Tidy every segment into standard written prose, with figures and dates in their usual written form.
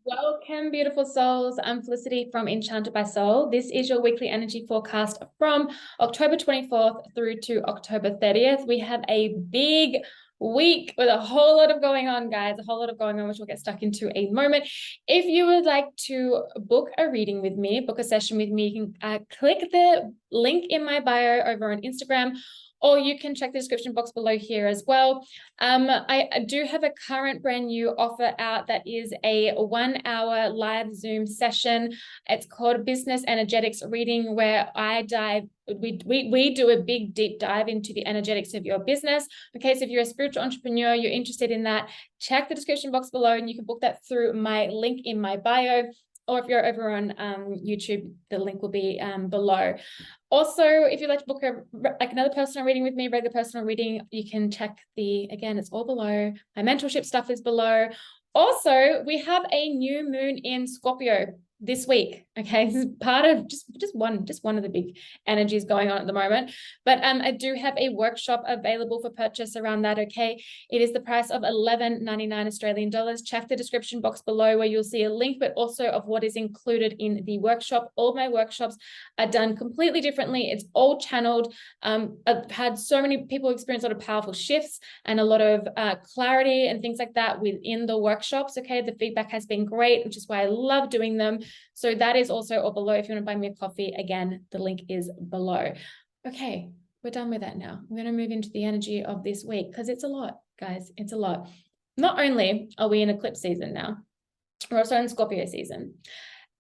Welcome, beautiful souls. I'm Felicity from Enchanted by Soul. This is your weekly energy forecast from October 24th through to October 30th. We have a big week with a whole lot of going on, guys, a whole lot of going on, which we'll get stuck into a moment. If you would like to book a reading with me, book a session with me, you can click the link in my bio over on Instagram, or you can check the description box below here as well. I do have a current brand new offer out that is a 1 hour live Zoom session. It's called Business Energetics Reading, where we do a big deep dive into the energetics of your business. Okay, so if you're a spiritual entrepreneur, you're interested in that, check the description box below and you can book that through my link in my bio. Or if you're over on YouTube, the link will be below. Also, if you'd like to book another personal reading with me, regular personal reading, you can check again, it's all below. My mentorship stuff is below. Also, we have a new moon in Scorpio this week. Okay, this is part of just one of the big energies going on at the moment. But I do have a workshop available for purchase around that. Okay, it is the price of $11.99 Australian dollars. Check the description box below where you'll see a link, but also of what is included in the workshop. All of my workshops are done completely differently. It's all channeled. I've had so many people experience a lot of powerful shifts and a lot of clarity and things like that within the workshops. Okay, the feedback has been great, which is why I love doing them. So that is also all below. If you want to buy me a coffee, again, the link is below. Okay, we're done with that now. I'm going to move into the energy of this week because it's a lot, guys. It's a lot. Not only are we in eclipse season now, we're also in Scorpio season.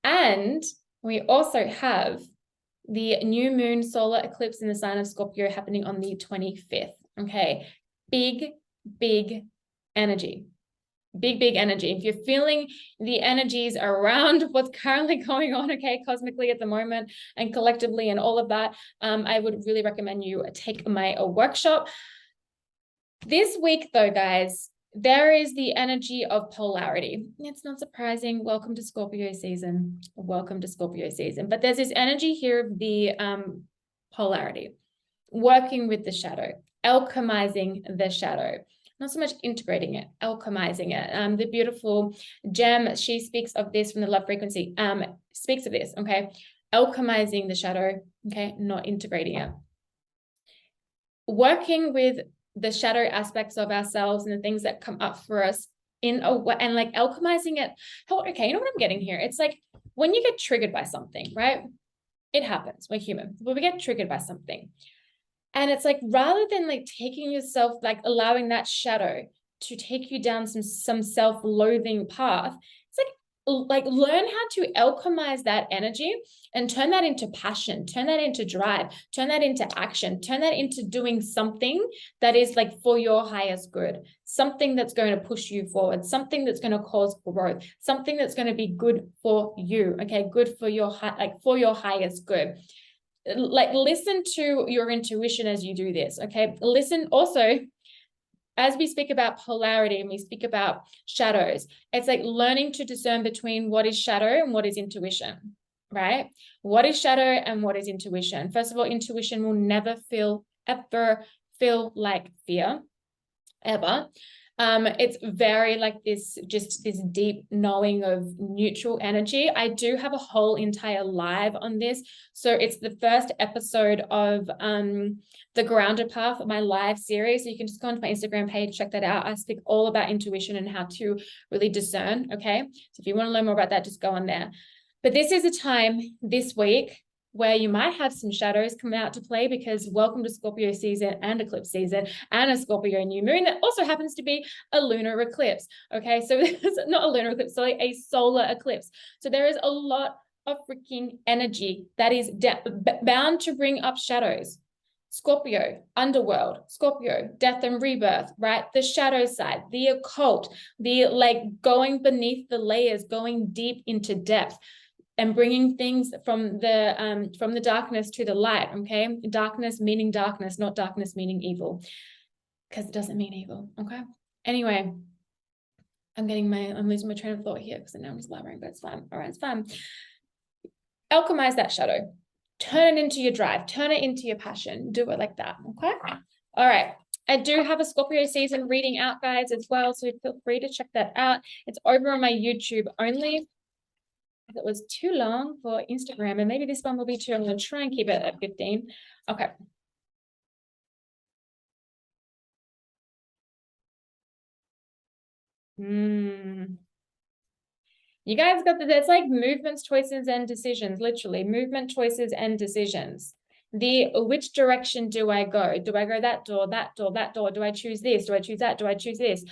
And we also have the new moon solar eclipse in the sign of Scorpio happening on the 25th. Okay, big energy. Big energy. If you're feeling the energies around what's currently going on, okay, cosmically at the moment and collectively and all of that, I would really recommend you take my workshop. This week though, guys, there is the energy of polarity. It's not surprising. Welcome to Scorpio season. Welcome to Scorpio season. But there's this energy here of the polarity, working with the shadow, alchemizing the shadow. Not so much integrating it, alchemizing it. The beautiful Gem, she speaks of this from the love frequency, speaks of this, okay? Alchemizing the shadow, okay? Not integrating it. Working with the shadow aspects of ourselves and the things that come up for us in a way, and like alchemizing it. Okay, you know what I'm getting here? It's like when you get triggered by something, right? It happens, we're human, but we get triggered by something. And it's like, rather than like taking yourself, like allowing that shadow to take you down some self-loathing path, it's like learn how to alchemize that energy and turn that into passion, turn that into drive, turn that into action, turn that into doing something that is like for your highest good, something that's going to push you forward, something that's going to cause growth, something that's going to be good for you, okay, good for your for your highest good. Like listen to your intuition as you do this, okay? Listen also, as we speak about polarity and we speak about shadows, it's like learning to discern between what is shadow and what is intuition, right? What is shadow and what is intuition? First of all, intuition will never ever feel like fear, ever. It's very like this deep knowing of neutral energy. I do have a whole entire live on this. So it's the first episode of the Grounded Path, my live series. So you can just go onto my Instagram page, check that out. I speak all about intuition and how to really discern. Okay. So if you want to learn more about that, just go on there. But this is a time this week where you might have some shadows come out to play, because welcome to Scorpio season and eclipse season and a Scorpio new moon that also happens to be a lunar eclipse. Okay, so it's not a lunar eclipse, sorry, a solar eclipse. So there is a lot of freaking energy that is bound to bring up shadows. Scorpio, underworld, Scorpio, death and rebirth, right? The shadow side, the occult, the like going beneath the layers, going deep into depth, and bringing things from the darkness to the light, okay? Darkness meaning darkness, not darkness meaning evil, because it doesn't mean evil, okay? Anyway, I'm losing my train of thought here because now I'm just blabbering, but it's fine. All right, it's fine. Alchemize that shadow. Turn it into your drive. Turn it into your passion. Do it like that, okay? All right. I do have a Scorpio season reading out, guys, as well. So feel free to check that out. It's over on my YouTube only. If it was too long for Instagram, and maybe this one will be too, I'm going to try and keep it at 15. Okay. You guys got that's like movements, choices, and decisions, literally movement, choices, and decisions. Which direction do I go? Do I go that door, that door, that door? Do I choose this? Do I choose that? Do I choose this?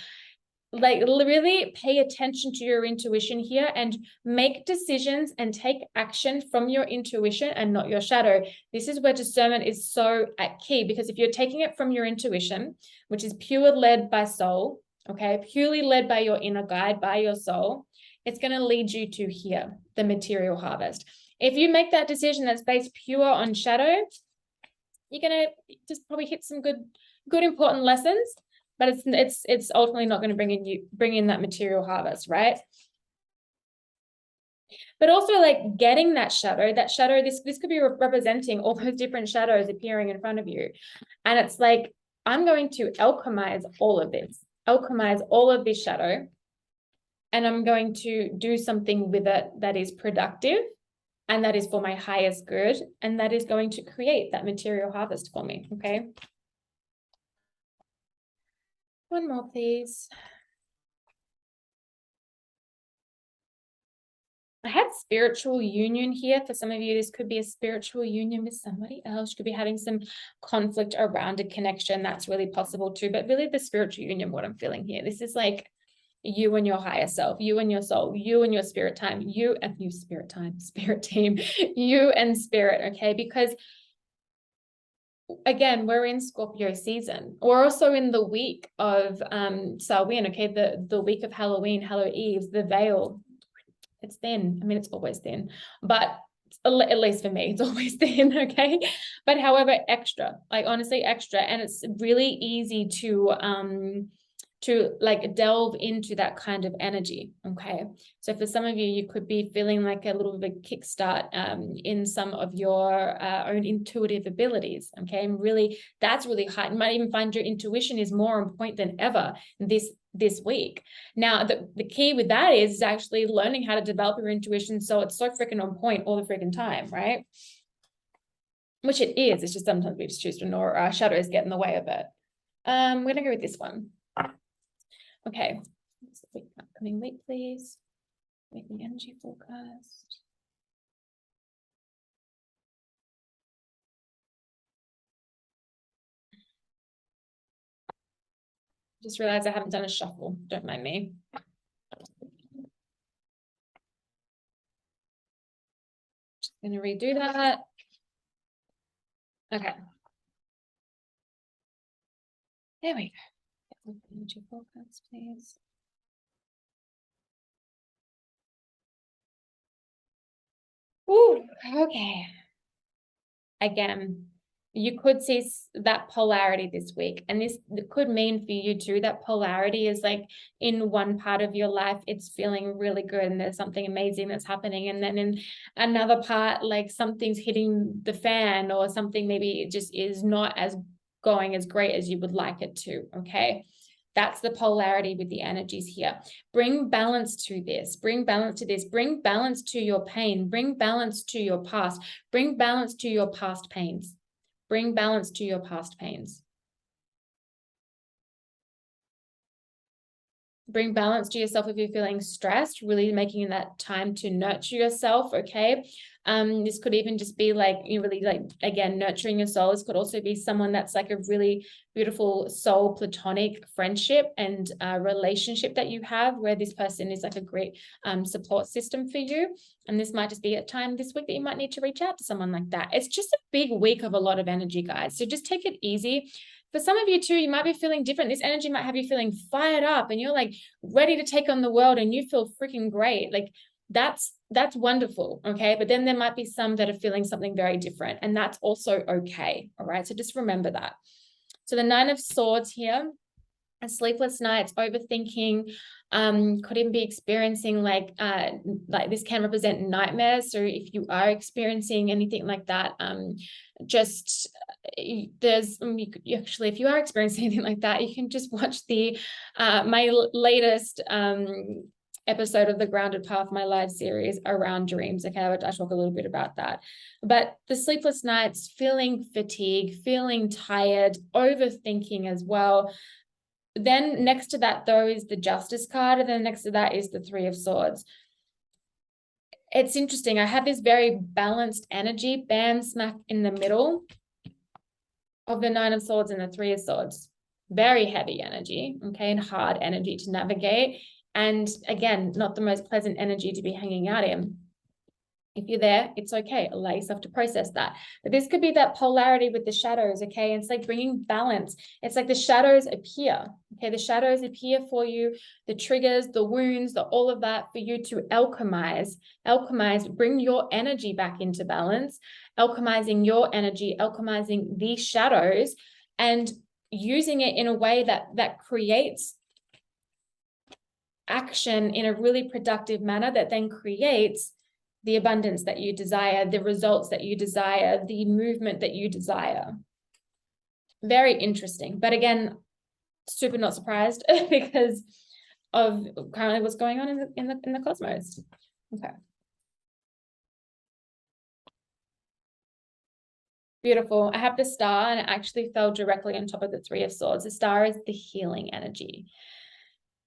Like really pay attention to your intuition here and make decisions and take action from your intuition and not your shadow. This is where discernment is so key, because if you're taking it from your intuition, which is pure led by soul, okay, purely led by your inner guide, by your soul, it's going to lead you to here, the material harvest. If you make that decision that's based pure on shadow, you're going to just probably hit some good important lessons, but it's ultimately not going to bring in that material harvest, right? But also like getting that shadow, this could be representing all those different shadows appearing in front of you. And it's like, I'm going to alchemize all of this shadow, and I'm going to do something with it that is productive and that is for my highest good, and that is going to create that material harvest for me, okay? One more, please. I had spiritual union here. For some of you, this could be a spiritual union with somebody else. You could be having some conflict around a connection. That's really possible too. But really the spiritual union, what I'm feeling here, this is like you and your higher self, you and your soul, you and your spirit time, you and your spirit time, spirit team, you and spirit, okay? Because again, we're in Scorpio season. We're also in the week of Samhain, okay? The week of Halloween, Hallow Eve, the veil. It's thin. I mean, it's always thin, but at least for me, it's always thin, okay? But however, extra, like honestly extra. And it's really easy to like delve into that kind of energy, okay? So for some of you, you could be feeling like a little bit of a kickstart in some of your own intuitive abilities, okay? And really, that's really high. You might even find your intuition is more on point than ever this week. Now, the key with that is actually learning how to develop your intuition so it's so freaking on point all the freaking time, right? Which it is. It's just sometimes we just choose to ignore, our shadows get in the way of it. We're gonna go with this one. Okay, upcoming week, please. Weekly energy forecast. Just realized I haven't done a shuffle. Don't mind me. Just gonna redo that. Okay. There we go. Energy forecast, please. Ooh, okay. Again, you could see that polarity this week, and this could mean for you too that polarity is like in one part of your life it's feeling really good and there's something amazing that's happening, and then in another part like something's hitting the fan, or something maybe just is not as going as great as you would like it to, okay? That's the polarity with the energies here. Bring balance to this. Bring balance to this. Bring balance to your pain. Bring balance to your past. Bring balance to your past pains. Bring balance to your past pains. Bring balance to yourself if you're feeling stressed, really making that time to nurture yourself, okay? This could even just be like, you really like, again, nurturing your soul. This could also be someone that's like a really beautiful soul platonic friendship and relationship that you have, where this person is like a great support system for you. And this might just be a time this week that you might need to reach out to someone like that. It's just a big week of a lot of energy, guys. So just take it easy. For some of you too, you might be feeling different. This energy might have you feeling fired up and you're like ready to take on the world and you feel freaking great. Like that's wonderful, okay? But then there might be some that are feeling something very different, and that's also okay, all right? So just remember that. So the 9 of Swords here, sleepless nights, overthinking, could even be experiencing like this can represent nightmares. So if you are experiencing anything like that, just there's actually, if you are experiencing anything like that, you can just watch the my latest episode of the Grounded Path, my live series around dreams. Okay, I talk a little bit about that. But the sleepless nights, feeling fatigue, feeling tired, overthinking as well. Then next to that, though, is the Justice card, and then next to that is the Three of Swords. It's interesting. I have this very balanced energy, bam, smack in the middle of the Nine of Swords and the Three of Swords. Very heavy energy, okay, and hard energy to navigate. And again, not the most pleasant energy to be hanging out in. If you're there, it's okay. Allow yourself to process that. But this could be that polarity with the shadows, okay? It's like bringing balance. It's like the shadows appear, okay? The shadows appear for you, the triggers, the wounds, all of that for you to alchemize, bring your energy back into balance, alchemizing your energy, alchemizing these shadows, and using it in a way that creates action in a really productive manner that then creates the abundance that you desire, the results that you desire, the movement that you desire. Very interesting. But again, super not surprised because of currently what's going on in the cosmos. Okay. Beautiful. I have the star, and it actually fell directly on top of the Three of Swords. The star is the healing energy.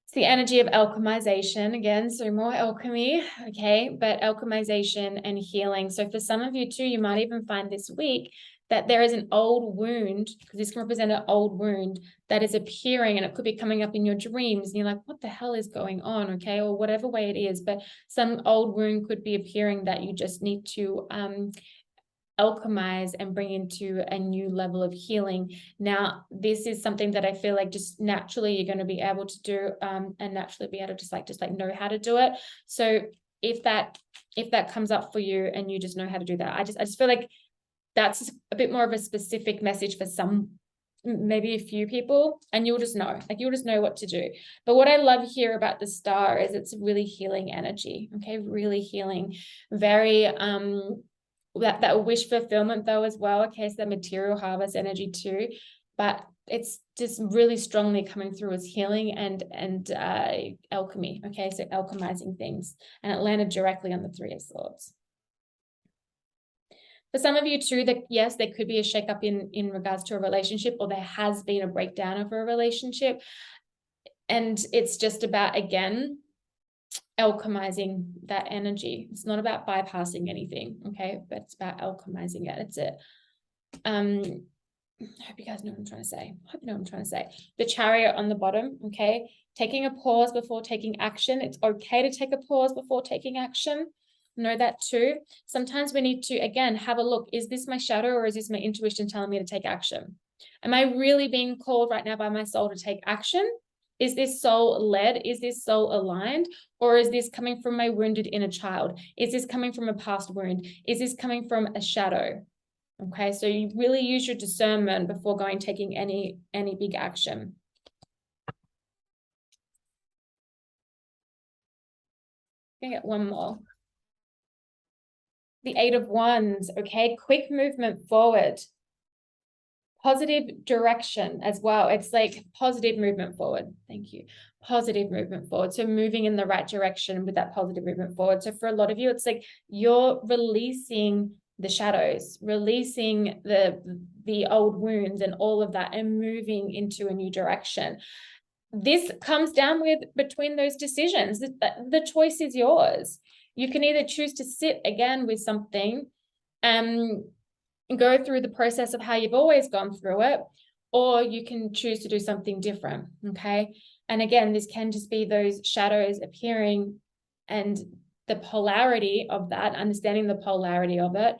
It's the energy of alchemization again, so more alchemy, okay, but alchemization and healing. So for some of you too, you might even find this week that there is an old wound, because this can represent an old wound that is appearing, and it could be coming up in your dreams, and you're like, what the hell is going on, okay, or whatever way it is, but some old wound could be appearing that you just need to alchemize and bring into a new level of healing. Now, this is something that I feel like just naturally you're going to be able to do, and naturally be able to just like know how to do it. So if that comes up for you and you just know how to do that, I just feel like that's a bit more of a specific message for some, maybe a few people, and you'll just know what to do. But what I love here about the star is it's really healing energy, okay, really healing, very that wish fulfillment though as well, okay, so that material harvest energy too, but it's just really strongly coming through as healing and alchemy, okay, so alchemizing things, and it landed directly on the Three of Swords. For some of you too, that yes, there could be a shakeup in regards to a relationship, or there has been a breakdown of a relationship, and it's just about, again, alchemizing that energy. It's not about bypassing anything, okay, but it's about alchemizing it. It's it. I hope you guys know what I'm trying to say. I hope you know what I'm trying to say. The Chariot on the bottom, okay, taking a pause before taking action. It's okay to take a pause before taking action. Know that too. Sometimes we need to, again, have a look. Is this my shadow, or is this my intuition telling me to take action? Am I really being called right now by my soul to take action? Is this soul led? Is this soul aligned? Or is this coming from my wounded inner child? Is this coming from a past wound? Is this coming from a shadow? Okay, so you really use your discernment before taking any big action. I'm gonna get one more. The Eight of Wands, okay, quick movement forward. Positive direction as well. It's like positive movement forward. Thank you. Positive movement forward. So moving in the right direction with that positive movement forward. So for a lot of you, it's like you're releasing the shadows, releasing the old wounds and all of that, and moving into a new direction. This comes down with between those decisions. The choice is yours. You can either choose to sit again with something and go through the process of how you've always gone through it, or you can choose to do something different, okay? And again, this can just be those shadows appearing and the polarity of that, understanding the polarity of it,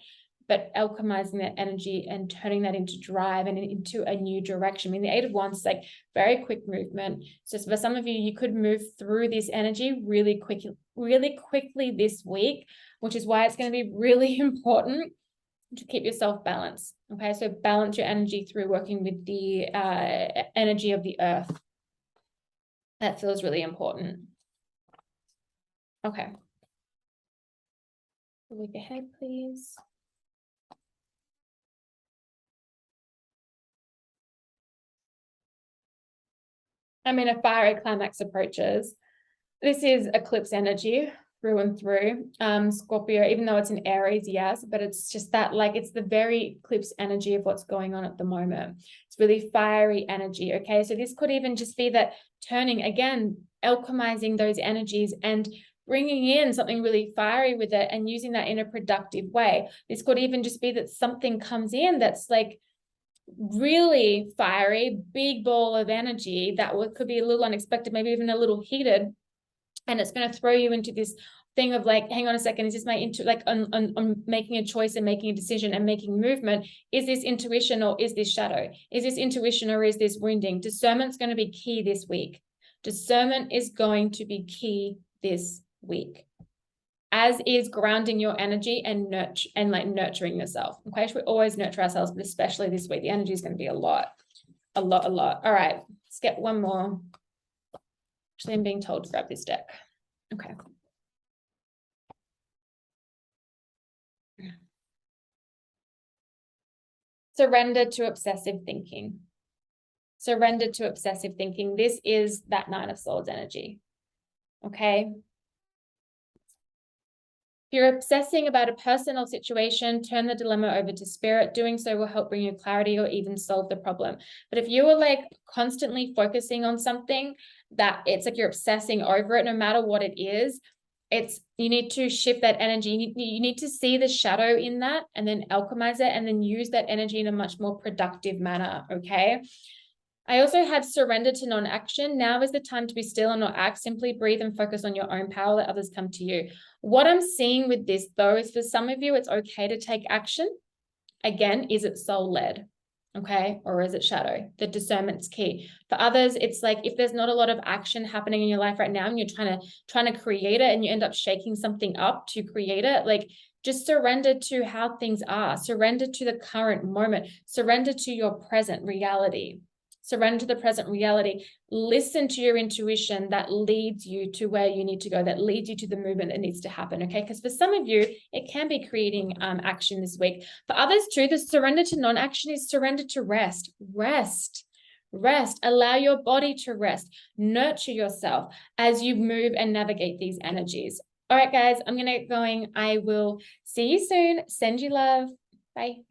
but alchemizing that energy and turning that into drive and into a new direction. I mean, the Eight of Wands is like very quick movement. So for some of you, you could move through this energy really quickly this week, which is why it's going to be really important to keep yourself balanced. Okay, so balance your energy through working with the energy of the earth. That feels really important. Okay. Week ahead, please. I mean, a fiery climax approaches. This is eclipse energy through and through. Scorpio, even though it's an Aries, yes, but it's just that, like, it's the very eclipse energy of what's going on at the moment. It's really fiery energy. Okay, so this could even just be that turning, again, alchemizing those energies and bringing in something really fiery with it and using that in a productive way. This could even just be that something comes in that's like really fiery, big ball of energy that could be a little unexpected, maybe even a little heated, and it's going to throw you into this thing of like, hang on a second, is this my like on making a choice and making a decision and making movement? Is this intuition or is this shadow? Is this intuition or is this wounding? Discernment's going to be key this week. Discernment is going to be key this week, as is grounding your energy and nurturing yourself. Okay, we always nurture ourselves, but especially this week, the energy is going to be a lot. All right, let's get one more. Actually, I'm being told to grab this deck. Okay. Surrender to obsessive thinking. Surrender to obsessive thinking. This is that Nine of Swords energy. Okay. If you're obsessing about a person or situation, turn the dilemma over to spirit. Doing so will help bring you clarity or even solve the problem. But if you are like constantly focusing on something that it's like you're obsessing over it, no matter what it is, you need to shift that energy. You need to see the shadow in that and then alchemize it and then use that energy in a much more productive manner. Okay. I also had surrender to non-action. Now is the time to be still and not act. Simply breathe and focus on your own power. Let others come to you. What I'm seeing with this, though, is for some of you, it's okay to take action. Again, is it soul-led? Okay, or is it shadow? The discernment's key. For others, it's like if there's not a lot of action happening in your life right now and you're trying to create it and you end up shaking something up to create it, like just surrender to how things are. Surrender to the current moment. Surrender to your present reality. Surrender to the present reality. Listen to your intuition that leads you to where you need to go, that leads you to the movement that needs to happen, okay? Because for some of you, it can be creating action this week. For others too, the surrender to non-action is surrender to rest. Rest. Allow your body to rest. Nurture yourself as you move and navigate these energies. All right, guys, I'm going to get going. I will see you soon. Send you love. Bye.